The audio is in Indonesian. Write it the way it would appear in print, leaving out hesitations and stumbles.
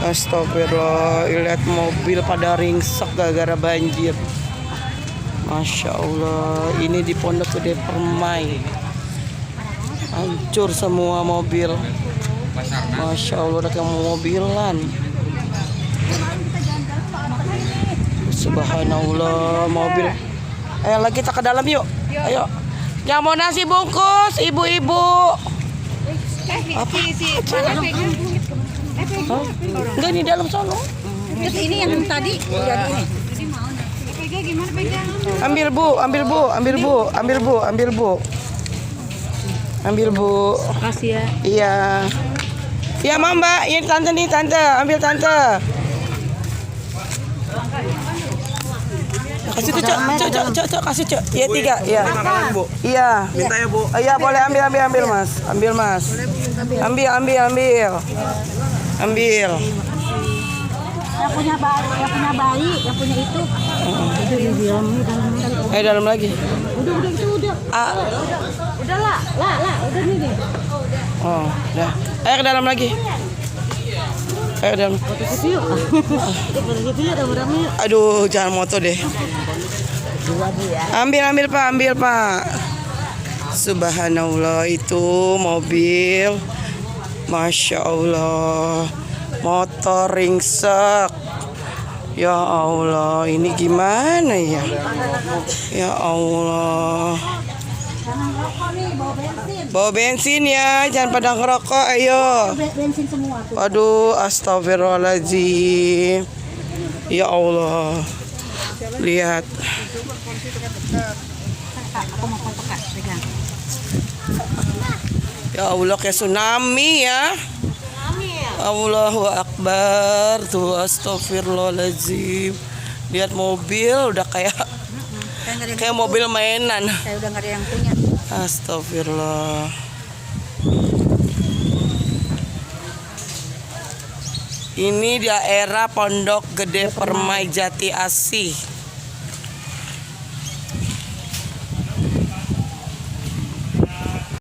Astagfirullah, lihat mobil pada ringsek gara-gara banjir. Masya Allah, ini di Pondok Gede Permai. Hancur semua mobil. Masya Allah, udah kayak mobilan. Subhanallah, mobil. Ayo lagi kita ke dalam yuk. Ayo. Yang mau nasi bungkus, ibu-ibu. Enggak, ini dalam sono. Ini yang tadi. Ambil bu, ambil bu, ambil bu, ambil bu, ambil bu. Ambil bu. Makasih ya. Iya. Iya Mbak, ini tante nih tante, ambil tante. Kasih tuh cok, kasih cok. Iya 3, iya. Iya. Minta ya bu. Iya boleh ambil mas, ambil mas. Ambil. Yang punya bayi, yang punya itu. Dalam lagi. Udah itu udah. Udah lah, udah nih. Oh, udah. Ayo ke dalam lagi. Ayo ke dalam. Gitu yuk. Gitu ya, rame-rame yuk. Aduh, jangan moto deh. Ambil Pak. Subhanallah, itu mobil. Masya Allah, motor ringsek. Ya Allah, ini gimana ya? Ya Allah. Bawa bensin ya, jangan pada ngerokok, ayo. Bensin semua tuh. Aduh, astagfirullahaladzim. Ya Allah. Lihat. Aku mau foto Kak, pegang. Ya Allah, kayak tsunami ya. Allahu Akbar. Tuh, astagfirullahaladzim. Lihat mobil udah kayak mobil mainan. Saya udah nggak ada yang punya. Astagfirullah. Ini daerah Pondok Gede Permai Jati Asih.